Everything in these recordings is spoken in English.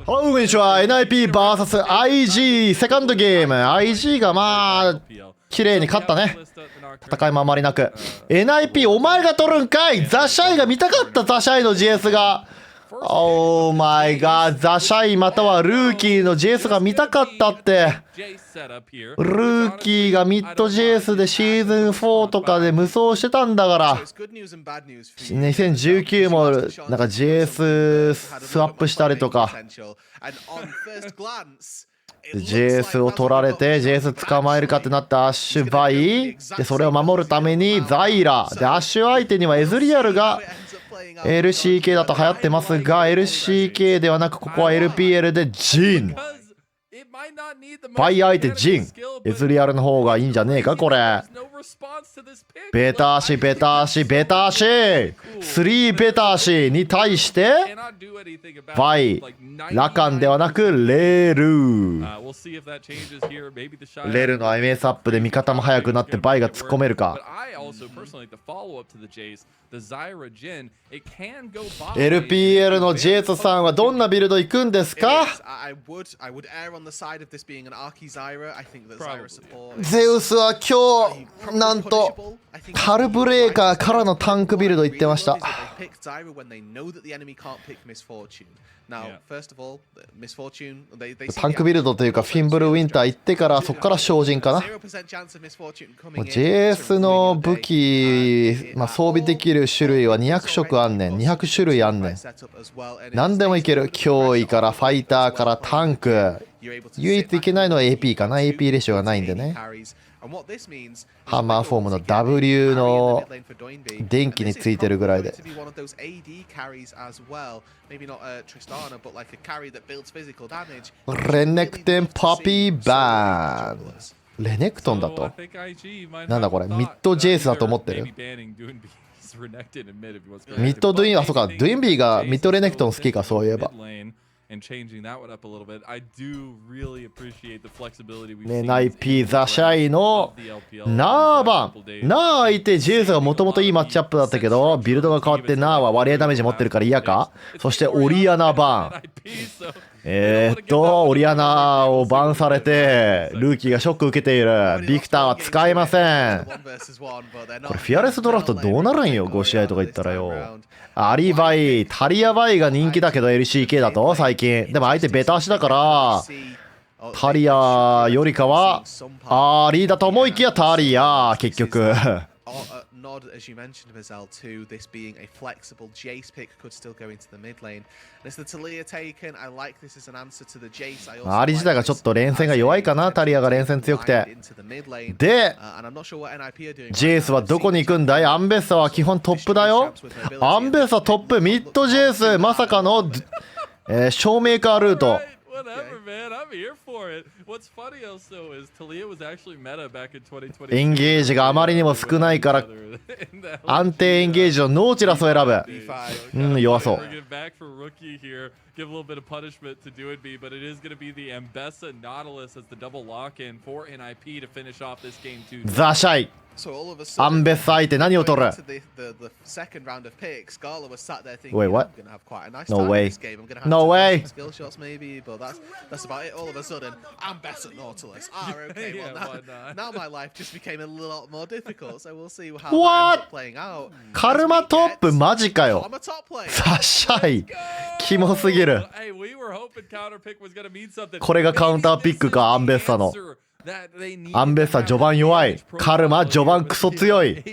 こんにちは。 NIPVS IG セカンドゲーム。 IG がまあ綺麗に勝ったね。戦いもあまりなく。 NIP お前が取るんかい。ザ・シャイが見たかった。ザ・シャイの GS がオーマイガー、ザ・シャイまたはルーキーの JS が見たかったって。ルーキーがミッド JS でシーズン4とかで無双してたんだから。2019もなんか JS スワップしたりとか。JS を取られて JS 捕まえるかってなったアッシュバイで、それを守るためにザイラで、アッシュ相手にはエズリアルがLCK だと流行ってますが、 LCK ではなくここは LPL でジン。バイ相手ジン。エズリアルの方がいいんじゃねえかこれ。ベタ足ベタ足ベタ足3ベタ足に対してバイラカンではなくレル。レルの MS アップで味方も速くなってバイが突っ込めるか。LPL のジェイトさんはどんなビルド行くんですか。ゼウスは今日なんとハルブレーカーからのタンクビルド行ってました。タンクビルドというかフィンブルウィンター行ってからそこから精進かな。JS の武器、装備できる種類は200色あんねん。200種類あんねん。何でもいける。脅威からファイターからタンク。唯一いけないのは AP かな。 AP レシオがないんでね。ハンマーフォームの W の電気についてるぐらいで。レネクテンポピーバーン。レネクトンだとなんだこれ。ミッド JS だと思ってる。ミッドドゥイン、あ、そうか、ドゥインビーがミッドレネクトン好きか、そういえば。ね、ナイピーザシャイのナーバン。ナー相手 JS がもともといいマッチアップだったけど、ビルドが変わってナーは割合ダメージ持ってるから嫌か。そしてオリアナバン。オリアナをバンされてルーキーがショック受けている。ビクターは使えません。これフィアレスドラフトどうなるんよ。5試合とか言ったらよ。アリバイ、タリアバイが人気だけど LCK だと最近。でも相手ベタ足だからタリアよりかはアリだと思いきやタリア結局。As you mentioned, Mazel, too, this being a flexible Jace pick could still go into the mid lane. And it's the Talia taken. I like this as an answer to the Jace. アリ自体がちょっと連戦が弱いかな。タリアが連戦強くて。で、ジェイスはどこに行くんだい。アンベッサは基本トップだよ。アンベッサトップ、ミッドジェイス、まさかの、ショーメーカールート。エンゲージがあまりにも少ないから安定エンゲージのノーチラスを選ぶ。弱そう。ザ・シャイアンベッサ相手何を取る。 Wait, what? No way. No way. What? カルマトップマジかよ。ザ・シャイキモすぎる。これがカウンターピックか。アンベッサのアンベッサ序盤弱い。カルマ序盤クソ強い。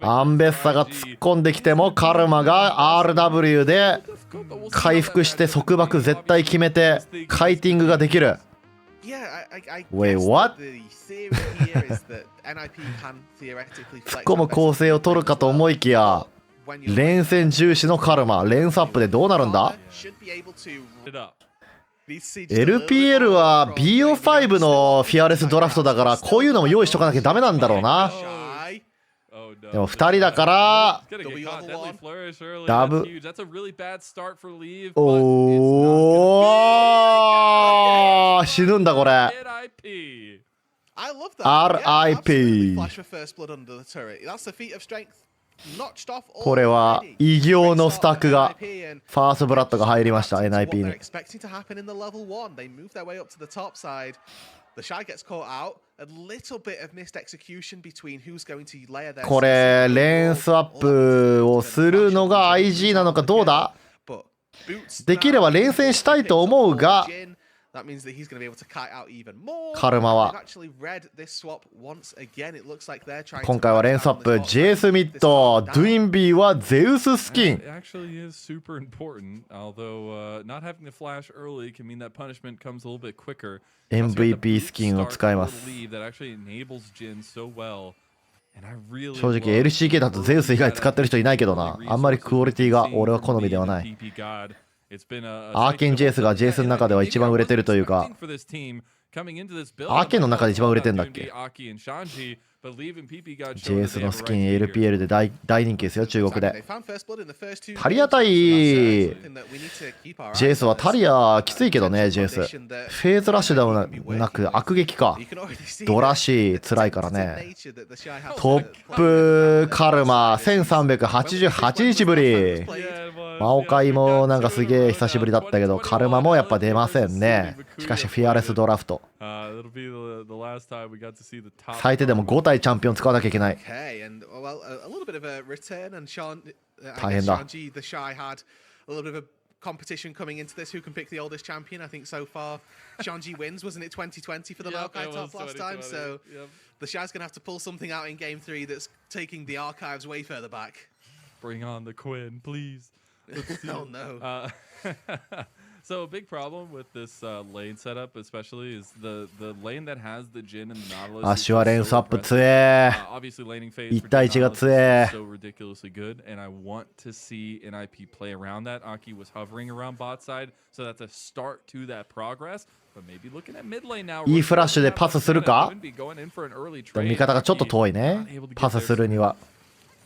アンベッサが突っ込んできてもカルマが RW で回復して束縛絶対決めてカイティングができる。Wait, what? 突っ込む構成を取るかと思いきや連戦重視のカルマ。連スアップでどうなるんだ。LPL は BO5 のフィアレスドラフトだからこういうのも用意しとかなきゃダメなんだろうな。でも2人だからダブおー死ぬんだこれ。RIP notched off これは already. 異形の Great スタッ start ク for が NIP and ファーストブラッドが入りました That's NIP what に they're expecting to happen in the level 1. They move their way up to the top side. The Shy gets caught out. A little bit of missed execution between who's going to layer their これレンスアップをするのが IG なのかどうだ。できれば連戦したいと思うがカルマは今回はレンスアップ JS ミッドドゥインビーはゼウススキン actually is super important, although not having the flash early can mean that punishment comes a little bit quicker. MVP スキンを使います。正直 LCK だとゼウス以外使ってる人いないけどな。あんまりクオリティが俺は好みではない。アーケン JS が JS の中では一番売れてるというか、アーケンの中で一番売れてんだっけ。JS のスキン LPL で大人気ですよ、中国で。タリア対 JS はタリアきついけどね、JS。フェーズラッシュではなく悪撃か。ドラシー辛いからね。トップカルマ1388日ぶり。マオカイもなんかすげえ久しぶりだったけど、カルマもやっぱ出ませんね。しかしフィアレスドラフト。最低でも5体チャンピオン使わなきゃいけない。大変だ。competition coming into this. Who can pick the oldest champion? I think so far, Shanji wins, wasn't it? 2020 for the Maokai top last time. So the Shy's gonna have to pull something out in game 3 that's taking the archives way further back. Bring on the Quinn, please. Oh no. So a big problem with this lane setup, especially, is the lane that has the Jhin and the Nautilus. 足はレンスアップ強え。Obviously, laning phase 1対1が強え。so ridiculously good, and I want to see NIP play around that. Aki was hovering around bot side, so that's a start to that progress. But maybe looking at mid lane now. いいフラッシュでパスするか。味方がちょっと遠いね。パスするには。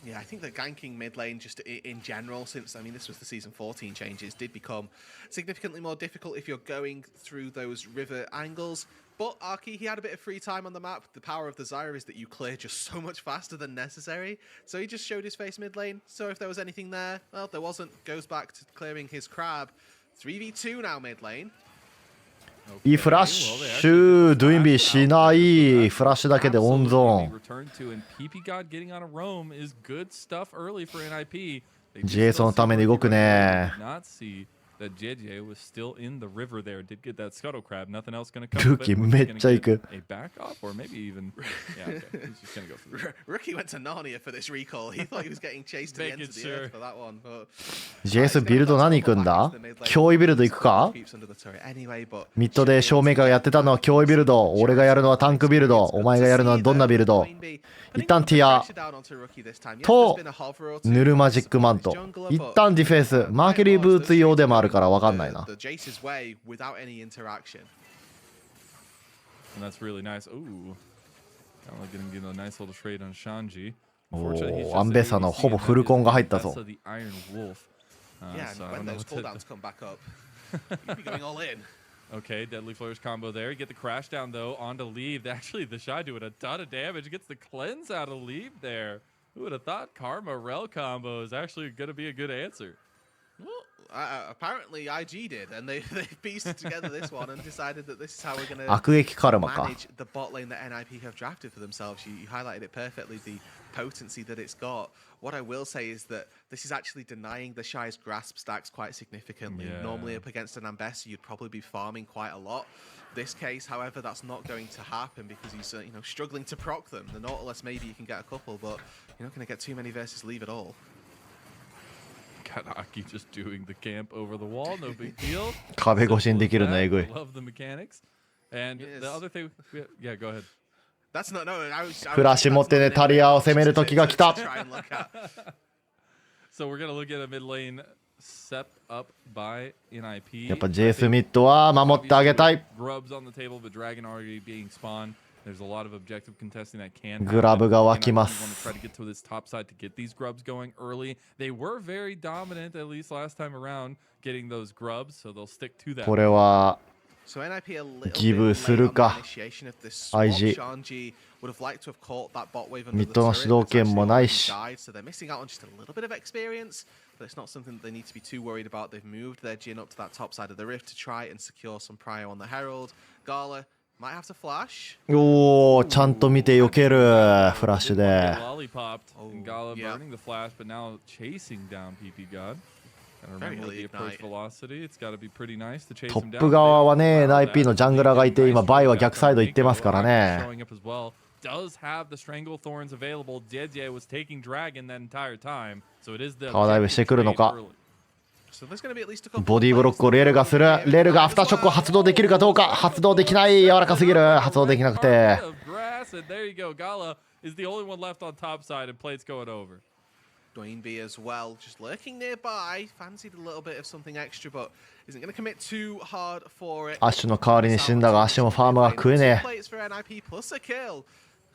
Yeah, I think that ganking mid lane just in general, since, I mean, this was the Season 14 changes, did become significantly more difficult if you're going through those river angles. But Arky, he had a bit of free time on the map. The power of the Zyra is that you clear just so much faster than necessary. So he just showed his face mid lane. So if there was anything there, well, there wasn't. Goes back to clearing his crab. 3v2 now mid lane. いいフラッシュ、ドゥインビーしない。フラッシュだけでオンゾーン。JS のために動くね。ルーキーめっちゃ行く。JS ビルド何行くんだ？脅威ビルド行くか？ミッドで正面からやってたのは脅威ビルド。俺がやるのはタンクビルド。お前がやるのはどんなビルド？一旦ティアとヌルマジックマント。一旦ディフェンス。マーケリーブーツ用でもあるから分かんないな。アンベッサのほぼフルコンが入ったぞ。Okay, Deadly Flourish combo there. Get the crash down though onto Leave. Actually, the Shy doing a ton of damage. Gets the cleanse out of Leave there. Who would have thought Karma Rel combo is actually going to be a good answer? Well, apparently IG did, and they pieced together this one and decided that this is how we're going to manage the bot lane that NIP have drafted for themselves. You highlighted it perfectly, the potency that it's got. What I will say is that this is actually denying the Shy's grasp stacks quite significantly. Yeah. Normally up against an Ambessa, you'd probably be farming quite a lot. This case, however, that's not going to happen because he's struggling to proc them. The Nautilus, maybe you can get a couple, but you're not going to get too many versus Leave at all. Kanaki just doing the camp over the wall, no big deal. 壁越しにできるのえぐい。Love the mechanics. And the other thing, yeah, go ahead. フラッシュ持ってね、タリアを攻める時が来た。So we're gonna look at a mid lane set up by NIP. やっぱ JS ミッドは守ってあげたい。Grubs on the table, but Dragon already being spawned. There's a lot of objective contesting that can. グラブが湧きます。Try to get to this top side to get these grubs going early. They were very dominant, at least last time around, getting those grubs, so they'll stick to that. これは So NIP a little ギブ bit す late る on か the initiation of this swap. IG Shanji would have liked to have caught that bot wave under ミ the ッドの turret. 主導 It's 権 actually もない already し died, so they're missing out on just a little bit of experience, but it's not something that they need to be too worried about. They've moved their Jhin up to that top side of the rift to try and secure some prio on the Herald. Gala might have to flash. おおちゃんと見て避けるフラッシュで Lollipopped and Gala yeah. burning the flash, but now chasing down PP God. Gotta Very remember the early approach ignite. velocity. It's gotta be pretty nice to chase ト him ッ down. プ側はね They don't allow NIP の that. ジャングラーがいて今バイは逆サイド行ってますからね Showing up as well. Does have the strangle thorns available. JJ was taking dragon that entire time, so it is the タワーダイブしてくるのか So there's going to be at least a couple ボディーブロックをレールがするレールがアフターショックを発動できるかどうか発動できない柔らかすぎる発動できなくて There you go. Gala is the only one left on top side, and plate's going over. Dwayne B as well, just lurking nearby. Fancied a little bit of something extra, but isn't going to commit too hard for it. アッシュの代わりに死んだがアッシュもファームが食えね Two plates for NIP plus a kill.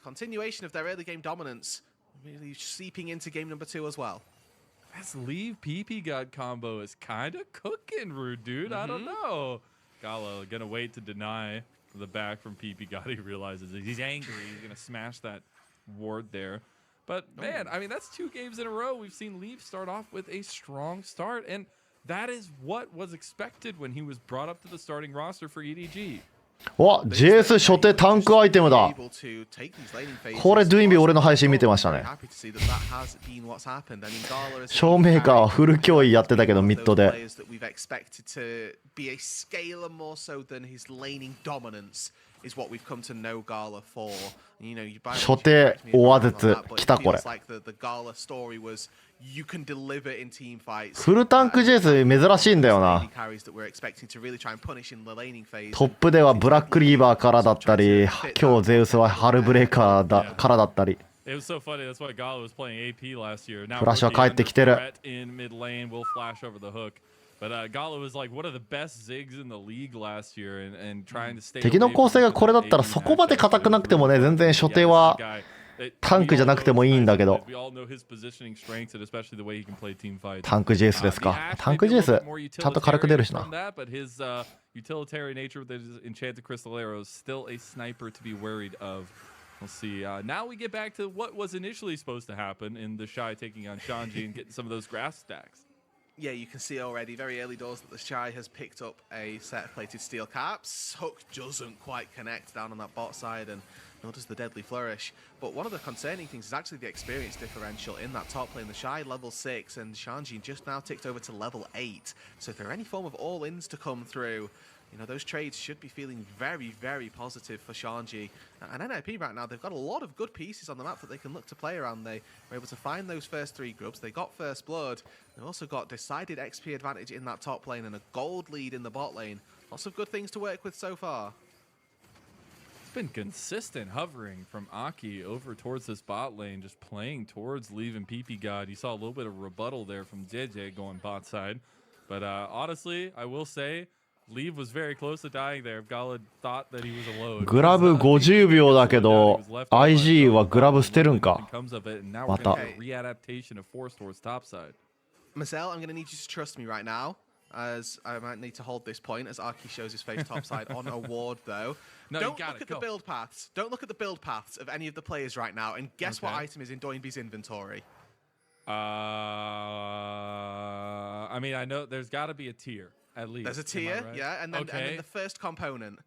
Continuation of their early game dominance, really seeping into game number 2 as well. This leave PP God combo is kind of cooking, Rude Dude. I don't know. Gala gonna wait to deny the back from PP God. He realizes that he's angry. He's gonna smash that ward there. But man, I mean, that's 2 games in a row. We've seen Leaf start off with a strong start, and that is what was expected when he was brought up to the starting roster for EDG. お JS 初手タンクアイテムだこれドゥインビ俺の配信見てましたねショーメーカーはフル脅威やってたけどミッドで初手オア絶来たこれフルタンク JS 珍しいんだよなトップではブラックリーバーからだったり今日ゼウスはハルブレーカーだからだったり It was so funny. That's why Gala was playing AP last year. Now フラッシュは帰ってきてる in mid lane will flash over the hook. But Gala was like one of the best zigs in the league last year and trying to stay 敵の構成がこれだったらそこまで硬くなくてもね全然初手はタンクじゃなくてもいいんだけどタンク JS ですかタンク JS ちゃんと軽く出るしな utilitarian nature with his enchanted crystal arrows still a sniper to be worried of. We'll see. Now we get back to what was initially supposed to happen in the Shy taking on Shanji and getting some of those grass stacks. Yeah, you can see already very early doors that the Shy has picked up a set of plated steel caps. Hook doesn't quite connect down on that bot side, and nor does the Deadly Flourish. But one of the concerning things is actually the experience differential in that top lane. The Shy level 6 and Shanji just now ticked over to level 8. So if there are any form of all-ins to come through, you know, those trades should be feeling very, very positive for Shanji. And NIP right now, they've got a lot of good pieces on the map that they can look to play around. They were able to find those first 3 grubs. They got first blood. They've also got decided XP advantage in that top lane and a gold lead in the bot lane. Lots of good things to work with so far. It's been consistent hovering from Aki over towards this bot lane, just playing towards Leave and PP God. You saw a little bit of rebuttal there from JJ going bot side. But honestly, I will say, Leave was very close to dying there. Gala thought that he was alone. グラブ50秒だけど IG はグラブ捨てるんかまた readaptation of force towards top side. Marcel, I'm going to need you to trust me right now, as I might need to hold this point as Aki shows his face top side on a ward, though. No, Don't look at the build paths. Don't look at the build paths of any of the players right now, and guess what item is in Doinby's inventory. I mean, I know there's got to be a tier. At least. There's a tier, right? Yeah, and then the first component.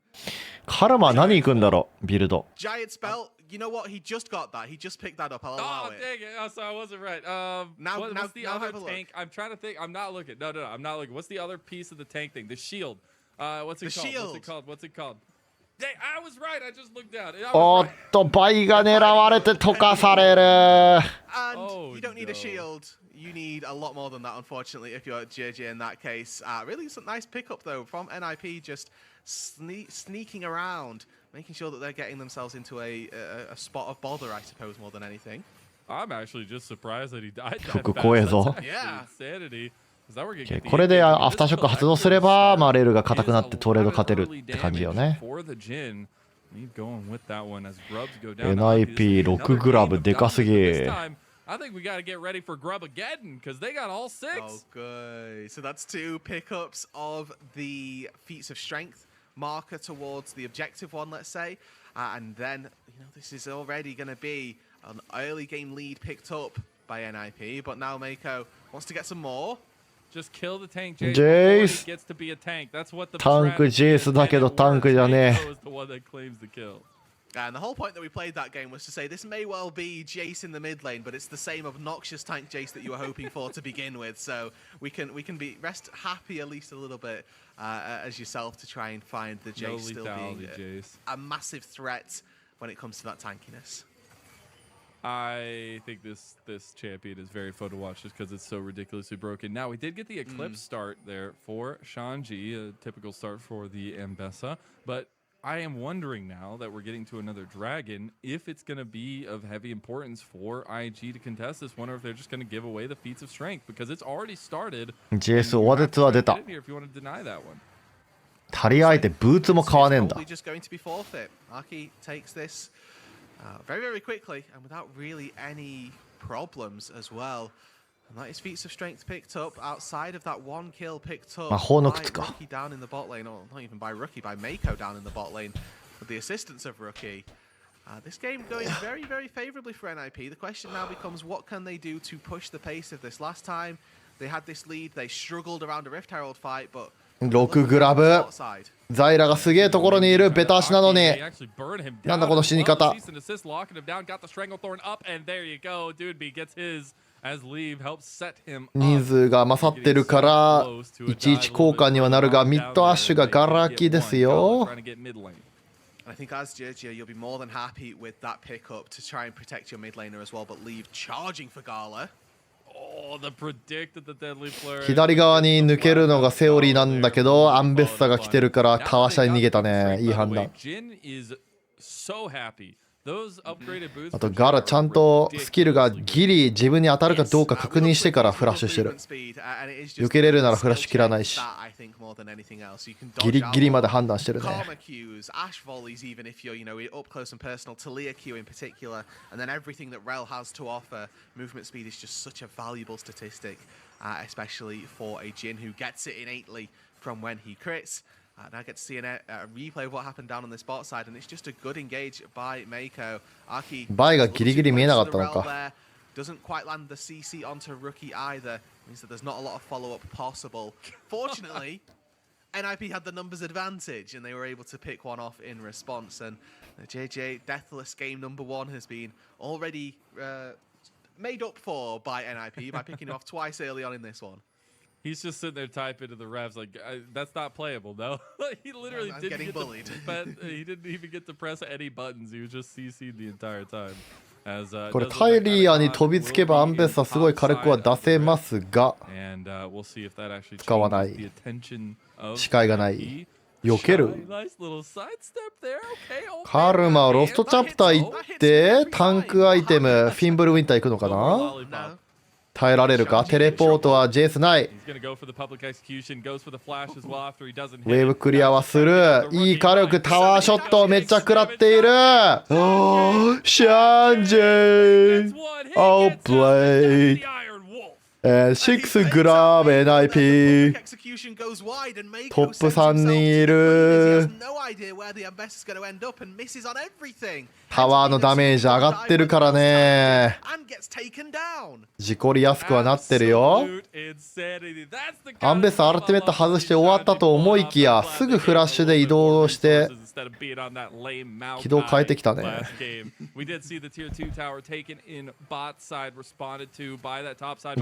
カルマ何行くんだろビルド Giant spell. You know what? He just got that. He just picked that up. I'll allow it. Dang it! Oh, so I wasn't right. What's the other tank? I'm trying to think. I'm not looking. No, I'm not looking. What's the other piece of the tank thing? The shield. What's it called? What's it called? Dang, I was right. I just looked down. おっとバイが狙われて溶かされる And you don't need a shield. You need a lot more than that, unfortunately, if you're JJ in that case. Really some nice pickup, though, from NIP, just sneaking around, making sure that they're getting themselves into a spot of bother, I suppose, more than anything. I'm actually just surprised that he died that 曲怖えぞ insanity. Okay, これでアフターショック発動すれば、まあ、レールが硬くなってトレード勝てるって感じよね。NIP6 グラブでかすぎ。I think we got to get ready for Grubageddon because they got all 6. Okay, so that's 2 pickups of the feats of strength marker towards the objective one, let's say. And then, this is already going to be an early game lead picked up by NIP. But now Mako wants to get some more. Just kill the tank Jace before he gets to be a tank. That's what the Jace だけどタンクじゃねえ。 is the one that claims the kill. And the whole point that we played that game was to say this may well be Jace in the mid lane, but it's the same obnoxious tank Jace that you were hoping for to begin with. So we can rest happy at least a little bit as yourself to try and find the Jace still being a massive threat when it comes to that tankiness. I think this champion is very fun to watch just because it's so ridiculously broken. Now, we did get the Eclipse start there for Shanji, a typical start for the Ambessa, but I am wondering now that we're getting to another dragon if it's going to be of heavy importance for IG to contest this one or if they're just going to give away the feats of strength because it's already started. JS 終わでは出た。 If you want to deny that one. 足りあえてブーツも買わねえんだ。 Just going to be forfeit. Arky takes this very, very quickly and without really any problems as well. And that is feats of strength picked up outside of that one kill picked up by Rookie down in the bot lane, or not even by Rookie, by Mako down in the bot lane with the assistance of Rookie. This game going very, very favorably for NIP. The question now becomes what can they do to push the pace of this? Last time they had this lead, they struggled around a Rift Herald fight, but 6グラブ。ザイラがすげえところにいるベタ足なのに。なんだこの死に方。人数が勝ってるから11交換にはなるがミッドアッシュがガラ空きですよ。I think as JJ, you'll be more than happy with that pickup to try and protect your mid laner as well, but leave charging for Gala. 左側に抜けるのがセオリーなんだけど、アンベッサが来てるからかわしゃに逃げたね。いい判断。あとガラちゃんとスキルがギリ自分に当たるかどうか確認してからフラッシュしてる。避けれるならフラッシュ切らないし、ギリギリまで判断してるね。Now I get to see a replay of what happened down on this bot side, and it's just a good engage by Mako. Arky バイがギリギリ見えなかったのか。 doesn't quite land the CC onto Rookie either. Means that there's not a lot of follow-up possible. Fortunately, NIP had the numbers advantage, and they were able to pick one off in response. And the JJ Deathless game number 1 has been already made up for by NIP by picking off twice early on in this one. He's just sitting there typing to the refs like, that's not playable, no? He literally didn't get bullied. He didn't even get to press any buttons. He was just CC'd the entire time. これタイリアに飛びつけばアンベッサすごい火力は出せますが使わない。視界がない。避ける。カルマロストチャプター行ってタンクアイテムフィンブルウィンター行くのかな。耐えられるか。テレポートはジェイスない。ウェーブクリアはする。いい火力。タワーショットめっちゃ食らっている。シャンジェイ I'll play and 6 グラブ NIP トップ3人いる。タワーのダメージ上がってるからね。事故りやすくはなってるよ。アンベッサアルティメット外して終わったと思いきやすぐフラッシュで移動して軌道変えてきたね。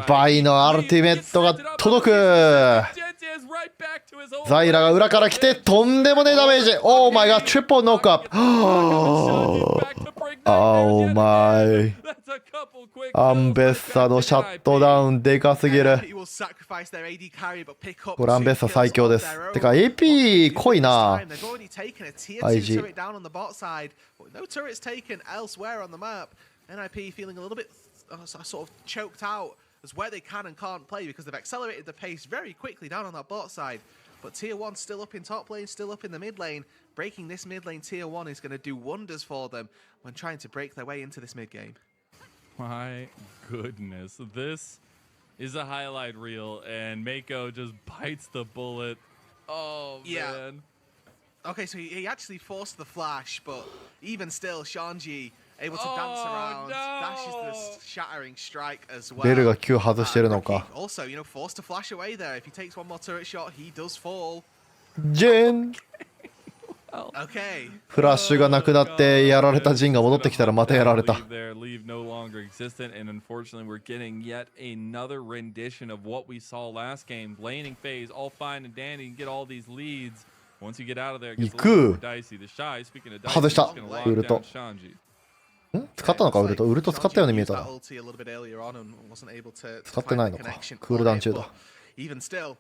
バイのアルティメットが届く。ザイラが裏から来てとんでもねえダメージ。オーマイがトリプルノックアップ。オーマイ。アンベッサのシャットダウンでかすぎる。これアンベッサ最強です。てか AP 濃いな。IG。Is where they can and can't play because they've accelerated the pace very quickly down on that bot side. But Tier 1 still up in top lane, still up in the mid lane. Breaking this mid lane Tier 1 is going to do wonders for them when trying to break their way into this mid game. My goodness. This is a highlight reel and Mako just bites the bullet. Oh, man. Okay, so he actually forced the flash, but even still, Shanji able to dance around, dashes the shattering strike as well. ベルが Q 外してるのか。 Also, you know, forced to flash away there. If he takes one more turret shot, he does fall. ジェン Okay. フラッシュがなくなってやられたジンが戻ってきたらまたやられた。 Leave no longer existent, and unfortunately, we're getting yet another rendition of what we saw last game. Laning phase, all fine and dandy, and get all these leads. Once you get out of there, it gets a little more dicey. The shy, speaking of dicey, 外した is gonna lock down Shanji. ん使ったのかウルト。ウルト使ったように見えたな。 使ってないのか。クールダウン中だ。 Even still,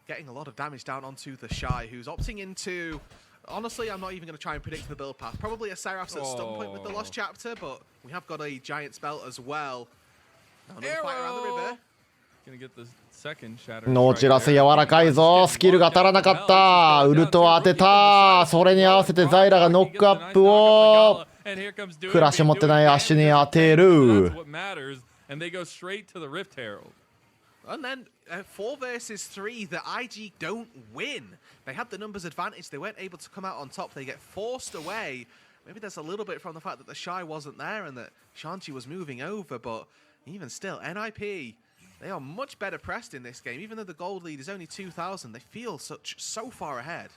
getting a lot of damage down onto the shy, who's opting into. Honestly, I'm not even going to try and predict the build path. Probably a Seraph's at some point with the Lost Chapter, but we have got a Giant's Belt as well. Another fight around the river. Gonna get the second shatter. ノーチラス柔らかいぞ。スキルが当たらなかった。ウルトを当てた。それに合わせてザイラがノックアップをフラッシュ持ってないアッシュに当てる。 And they go straight to the Rift Herald. And then 4 versus 3, the IG don't win. They had the numbers advantage. They weren't able to come out on top. They get forced away. Maybe there's a little bit from the fact that the Shy wasn't there and that Shanti was moving over. But even still, NIP, they are much better pressed in this game. Even though the gold lead is only 2,000, they feel so far ahead.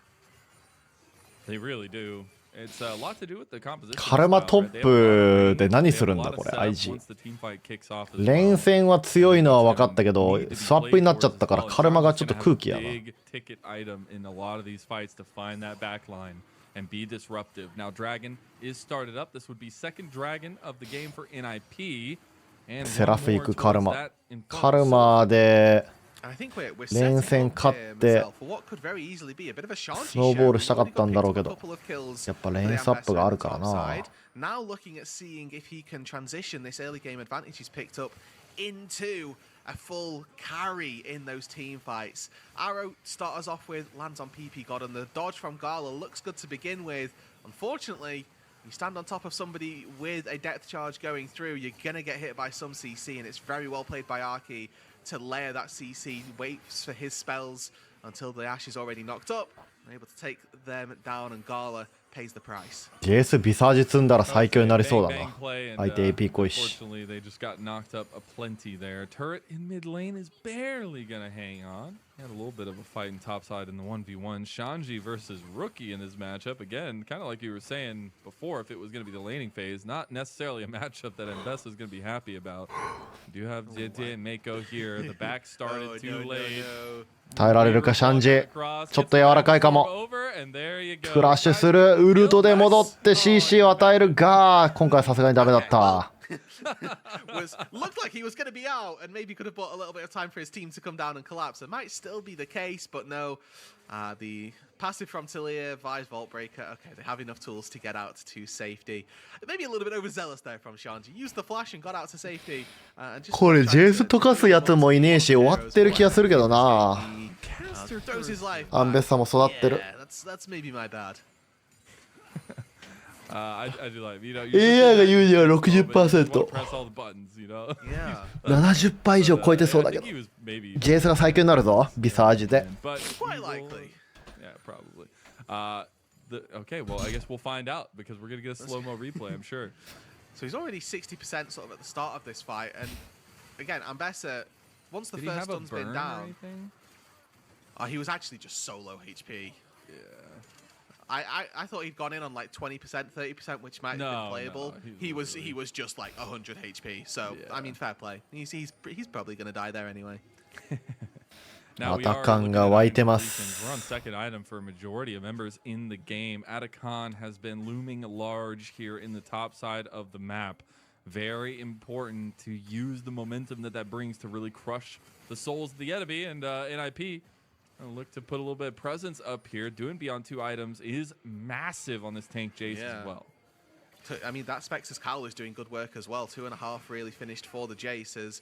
They really do. It's a lot to do with the composition. カルマトップで何するんだこれ IG。連戦は強いのは分かったけど、スワップになっちゃったからカルマがちょっと空気やな。 And be disruptive. Now Dragon is started up. This would be second Dragon of the game for NIP. And セラフィックカルマ。カルマで連戦勝ってスノーボールしたかったんだろうけど、やっぱレーンスアップがあるからな。 Now looking at seeing if he can transition this early game advantage he's picked up into a full carry in those team fights. Arrow starts us off with lands on PP God, and the dodge from Gala looks good to begin with. Unfortunately, you stand on top of somebody with a depth charge going through, you're gonna get hit by some CC, and it's very well played by Arki to layer that CC, waits for his spells until the Ash is already knocked up, and able to take them down, and Gala pays the price. JS ビサージ積んだら最強になりそうだな。相手 AP 濃いし。 Unfortunately, they just got knocked up aplenty there. Turret in mid lane is barely gonna hang on. Had a little bit of a fight in topside in the 1v1. Shanji versus Rookie in this matchup. Again, kind of like you were saying before, if it was going to be the laning phase, not necessarily a matchup that Mbessa is going to be happy about. You do have ZETA and Mako here. The back started too late. 耐えられるかシャンジ。ちょっと柔らかいかも。フラッシュする。ウルトで戻って CC を与えるが、今回はさすがにダメだった。 Looked like he was going to be out and maybe could have bought a little bit of time for his team to come down and collapse. It might still be the case, but no. The passive from Talia, Vi's Vault Breaker. Okay, they have enough tools to get out to safety. Maybe a little bit overzealous there from Shanji. Used the flash and got out to safety. これ JS 溶かすやつもいねえし終わってる気がするけどな。アンベッサも育ってる。 That's maybe my bad. I do like, you know, AI が言うには 60%。70% 以上超えてそうだけど。JS が最強になるぞ、ビサージで。 Quite likely. Yeah, probably. Okay, well, I guess we'll find out because we're going to get a slow-mo replay, I'm sure. So he's already 60% sort of at the start of this fight. And again, Ambessa, once the first stun's been down, he was actually just so low HP. Yeah. I thought he'd gone in on like 20%, 30%, which might have been playable. No, he was just like 100 HP. So yeah. I mean, fair play. He's probably gonna die there anyway. Now we are on second item for a majority of members in the game. Atakan has been looming large here in the top side of the map. Very important to use the momentum that brings to really crush the souls of the enemy, and NIP. Look to put a little bit of presence up here. Doing beyond 2 items is massive on this tank Jace as well. I mean, that Spex's Cowl is doing good work as well. 2.5 really finished for the Jaces.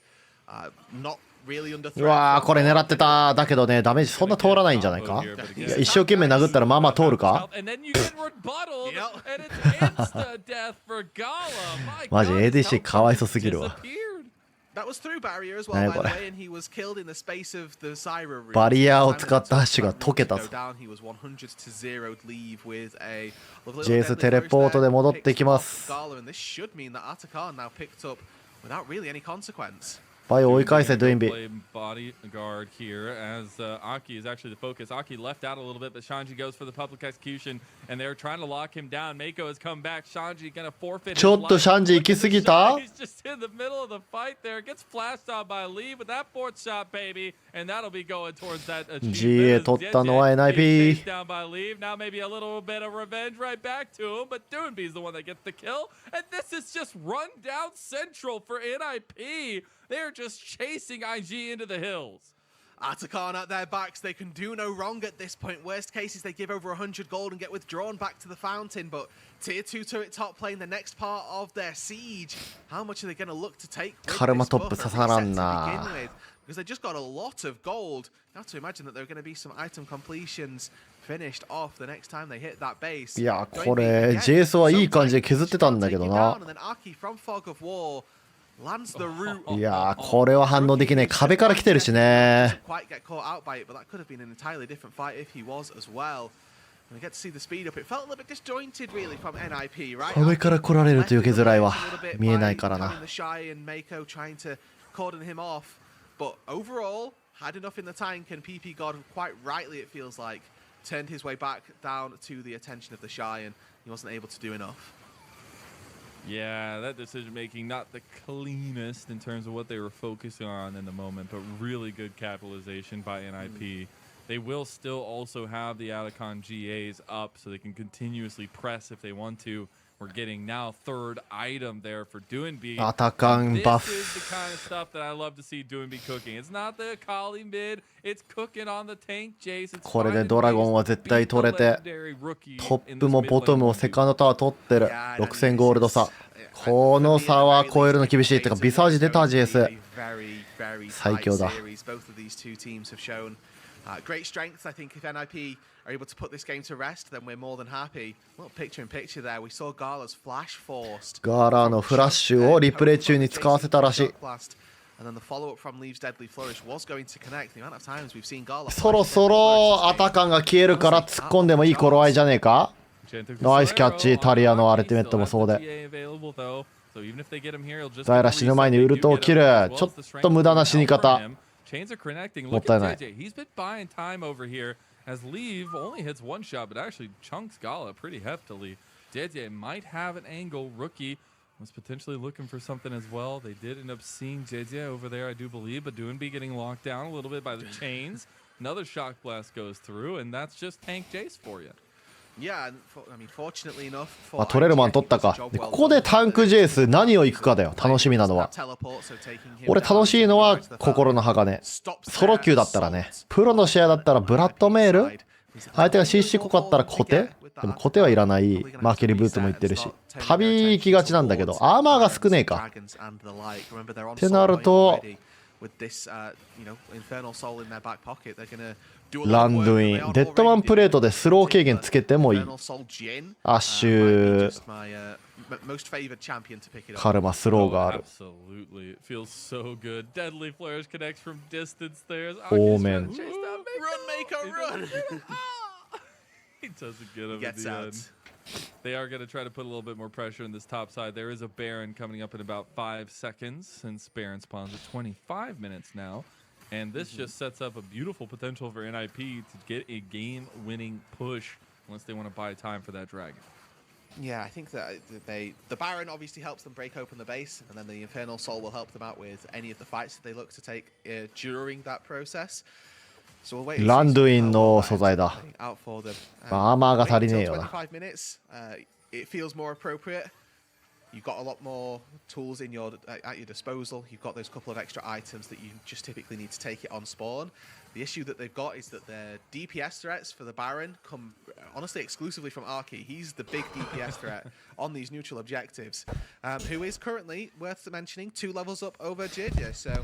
Not really under threat. うわー、これ狙ってた。だけどね、ダメージそんな通らないんじゃないか。いや、一生懸命殴ったらまあまあ通るか。マジ ADC かわいそすぎるわ。That was through barrier as well, by the way, and he was killed in the space of the Zyra room. バリアを使ったハッシュが解けたぞ。He was 100-0 leave with a ジェイステレポートで戻ってきます。 And this should mean that Atakan now picked up without really any consequence. バイを追い返せ、ドゥインビ。 Bodyguard here as Aki is actually the focus. Aki left out a little bit, but Shanji goes for the public execution, and they're trying to lock him down. Mako has come back. Shanji gonna forfeit. ちょっとシャンジ行き過ぎた？ He's just in the middle of the fight there. Gets flashed on by Lee with that fourth shot, baby, and that'll be going towards that achievement. GA 取ったのは NIP。 Down by Lee. Now maybe a little bit of revenge right back to him, but Doonby's the one that gets the kill, and this is just run down central for NIP. They're just chasing IG into the hills. Atakan at their backs, they can do no wrong at this point. Worst case is they give over 100 gold and get withdrawn back to the fountain, but tier 2 turret top playing the next part of their siege. How much are they going to look to take with Karma this top buff 刺さらんな。 to begin with? Because they just got a lot of gold. You have to imagine that there are going to be some item completions finished off the next time they hit that base. いや、これ JS はいい感じで削ってたんだけどな。いやー、これは反応できない。壁から来てるしね。壁から来られると避けづらいわ。見えないからな。But overall, had enough in the tank, and PP God, quite rightly it feels like, turned his way back down to the attention of the Shy, and he wasn't able to do enough. Yeah, that decision making not the cleanest in terms of what they were focusing on in the moment, but really good capitalization by NIP. They will still also have the Atakan GAs up so they can continuously press if they want to. We're getting now third item there for Doonby. Atakan buff. This is the kind of stuff that I love to see Doonby cooking. It's not the Akali mid, it's cooking on the tank Jace. これでドラゴンは絶対取れて、トップもボトムもセカンドタワー取ってる。6000ゴールド差。この差は超えるの厳しい。ってかビサージ出た JS。最強だ。Great strength, I think, if NIP are able to put this game to rest, then we're more than happy. Well, picture in picture there, we saw Gala's flash forced. ガラのフラッシュをリプレイ中に使わせたらしい。And then the follow-up from Leave's Deadly Flourish was going to connect. The amount of times we've seen Gala. そろそろアタカンが消えるから突っ込んでもいい頃合いじゃねえか。ナイスキャッチ、タリアのアルティメットもそうで。ザイラ死ぬ前にウルトを切る。ちょっと無駄な死に方。Chains are connecting. Look at JJ. He's been buying time over here as Leave only hits one shot, but actually chunks Gala pretty heftily. JJ might have an angle. Rookie was potentially looking for something as well. They did end up seeing JJ over there, I do believe, but Doonby getting locked down a little bit by the chains. Another shock blast goes through, and that's just tank Jace for you. Yeah, I mean, fortunately enough. あ、トレルマン取ったか。でここでタンクジェイス何を行くかだよ。楽しみなのは。俺楽しいのは心の鋼。ソロ級だったらね。プロの試合だったらブラッドメール。相手が CC 濃かったらコテ。でもコテはいらない。マーケリーブーツも言ってるし。旅行きがちなんだけど、アーマーが少ねえか。ってなると。ランドイン、デッドマンプレートでスロー軽減つけてもいい。アッシュ、カルマスローがある。オーメン。They are going to try to put a little bit more pressure in this top side. There is a Baron coming up in about 5 seconds since Baron spawns at 25 minutes now. And this just sets up a beautiful potential for NIP to get a game-winning push once they want to buy time for that dragon. Yeah, I think that the Baron obviously helps them break open the base, and then the Infernal Soul will help them out with any of the fights that they look to take during that process. ランドインの素材だ。アーマーが足りねえよな。It feels more appropriate. You've got a lot more tools at your disposal. You've got those couple of extra items that you just typically need to take it on spawn. The issue that they've got is that their DPS threats for the Baron come honestly exclusively from Arki. He's the big DPS threat on these neutral objectives, who is currently, worth mentioning, 2 levels up over JJ. So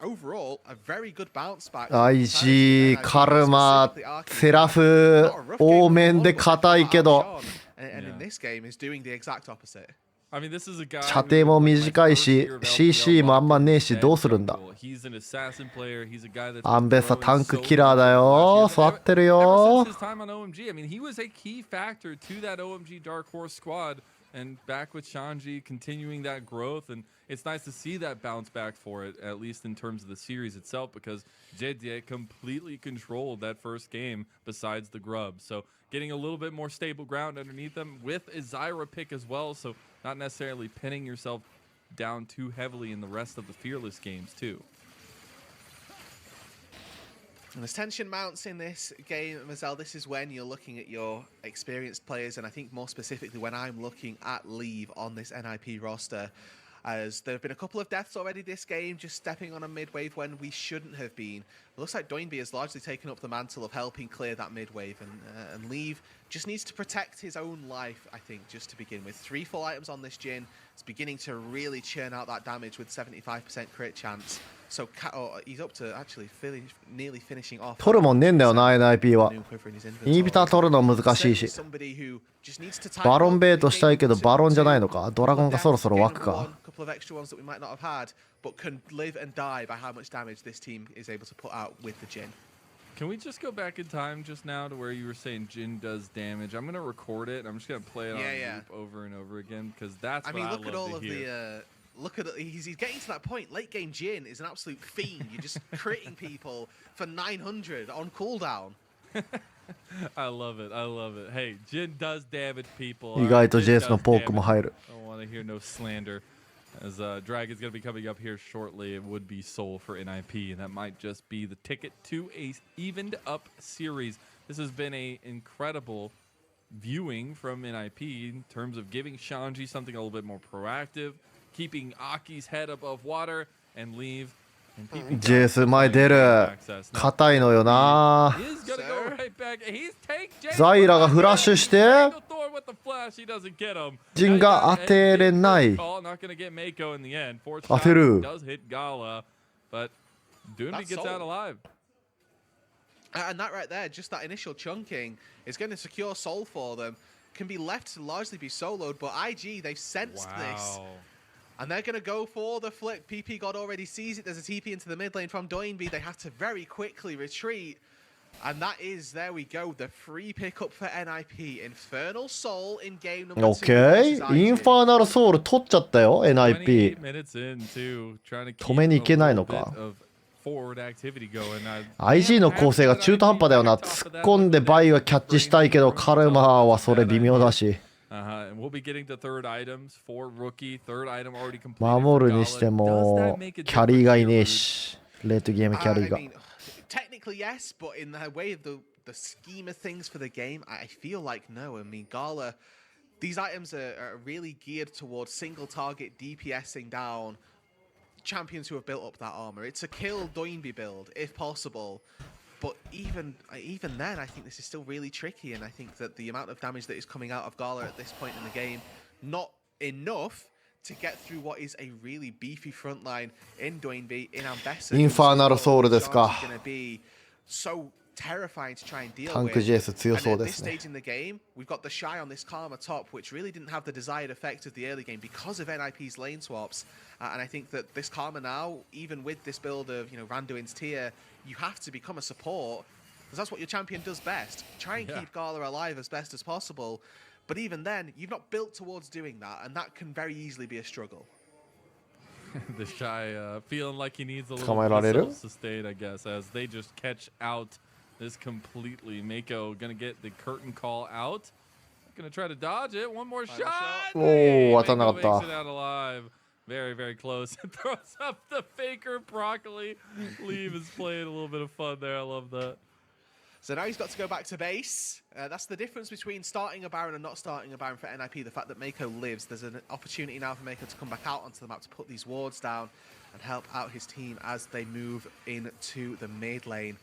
overall, a very good bounce back. IG、カルマ、セラフ、多面で硬いけど。And in this game is doing the exact opposite. I mean, this is a guy 射程も短いし CC もあんまねえしどうするんだ。 He's an assassin player. He's a guy that's アンベッサ been タン growing ク so キラーだよ。座ってる ever よ since his time on OMG. I mean, he was a key factor to that OMG Dark Horse squad. And back with Shanji continuing that growth, and it's nice to see that bounce back for it, at least in terms of the series itself, because JDA completely controlled that first game besides the grub. So getting a little bit more stable ground underneath them with a Zyra pick as well, so not necessarily pinning yourself down too heavily in the rest of the Fearless games too. And as tension mounts in this game, Mazel, this is when you're looking at your experienced players, and I think more specifically when I'm looking at Leave on this NIP roster, as there have been a couple of deaths already this game, just stepping on a mid-wave when we shouldn't have been. It looks like Doinby has largely taken up the mantle of helping clear that mid-wave, and Leave just needs to protect his own life, I think, just to begin with. 3 full items on this Jhin. It's beginning to really churn out that damage with 75% crit chance. So he's up to actually nearly finishing off. 取るもんねえんだよな NIP は。インヒビター取るの難しいし。バロンベイトしたいけどバロンじゃないのか。ドラゴンがそろそろ湧くか。But can live and die by how much damage this team is able to put out with the Jhin. Can we just go back in time just now to where you were saying Jhin does damage? I'm going to record it and I'm just going to play it on loop over and over again because that's what I look at all love of to hear. Look at it. He's getting to that point. Late game Jhin is an absolute fiend. You're just critting people for 900 on cooldown. I love it. I love it. Hey, Jhin does damage people. 意外と JS のポークも入る。 I don't want to hear no slander. As Dragon's going to be coming up here shortly, it would be Soul for NIP, and that might just be the ticket to a evened up series. This has been an incredible viewing from NIP in terms of giving Shanji something a little bit more proactive, keeping Aki's head above water, and Leave. JS 前出る。硬いのよな。ザイラがフラッシュして、ジンが当てれない。当てる。And that right there, just that initial chunking is going to secure Soul for them. Can be left to largely be soloed, but IG, they've sensed this. And they're going to go for the flip. PP God already sees it. There's a TP into the mid lane from Doinby. They have to very quickly retreat. And that is, there we go, the free pickup for NIP. Infernal Soul in game number 2. OK。インファーナルソウル取っちゃったよ、NIP。止めに行けないのか。IG の構成が中途半端だよな。突っ込んでバイはキャッチしたいけど、カルマはそれ微妙だし。守るにしてもキャリーがいねえし、レートゲームキャリーが。Technically, yes, but in the way of the scheme of things for the game, I feel like no. I mean, Gala, these items are really geared towards single target DPSing down champions who have built up that armor. It's a kill Doinby build, if possible. But even then, I think this is still really tricky, and I think that the amount of damage that is coming out of Gala at this point in the game, not enough to get through what is a really beefy front line in Doinby, in Ambessa. Infernal Soul ですか。 So terrifying to try and deal タンク with. JS 強 And そう at で this すね。 stage in the game, we've got the Shy on this Karma top, which really didn't have the desired effect of the early game because of NIP's lane swaps. And I think that this Karma now, even with this build of Randuin's tier, you have to become a support because that's what your champion does best. Try and keep Gala alive as best as possible. But even then, you've not built towards doing that, and that can very easily be a struggle. The Shy feeling like he needs a little sustain, I guess, as they just catch out this completely. Mako gonna get the curtain call out. Gonna try to dodge it. One more shot. Oh, Mako makes it out alive. Very, very close. Throws up the Faker broccoli. Leave is playing a little bit of fun there. I love that. So now he's got to go back to base. That's the difference between starting a Baron and not starting a Baron for NIP. The fact that Mako lives, there's an opportunity now for Mako to come back out onto the map to put these wards down and help out his team as they move into the mid lane.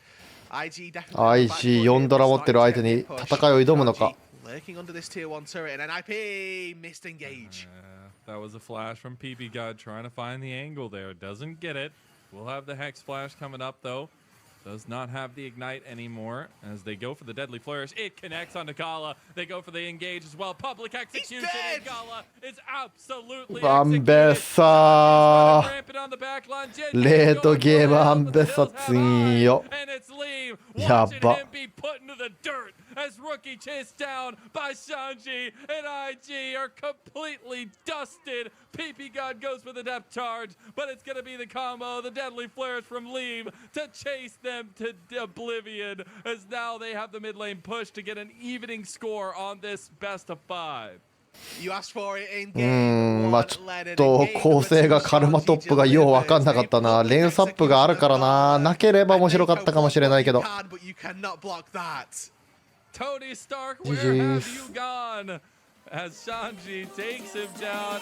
IG definitely IG4 ドラ持ってる相手に戦いを挑むのか。 Lurking under this tier 1 turret, and NIP missed engage. That was a flash from PP God trying to find the angle there. Doesn't get it. We'll have the Hex Flash coming up though. does not have the ignite anymore as they go for the deadly flourish. It connects on Gala. They go for the engage as well. Public execution. Gala is absolutely アンベッ executed. サー Rampant on the back line. レートゲームアンベッサ強っ And it's Leave. や Watching ば him be put into the dirt as Rookie chased down by Shanji and IG are completely dusted. PP God goes for the depth charge, but it's going to be the combo, the deadly flares from Leave to chase them to oblivion as now they have the mid lane push to get an evening score on this best of 5. You asked for it in game. まあちょっと構成がカルマトップがよう分かんなかったな。レーンスアップがあるからな。なければ面白かったかもしれないけど。 Tony Stark, where have you gone? As Shanji takes him down.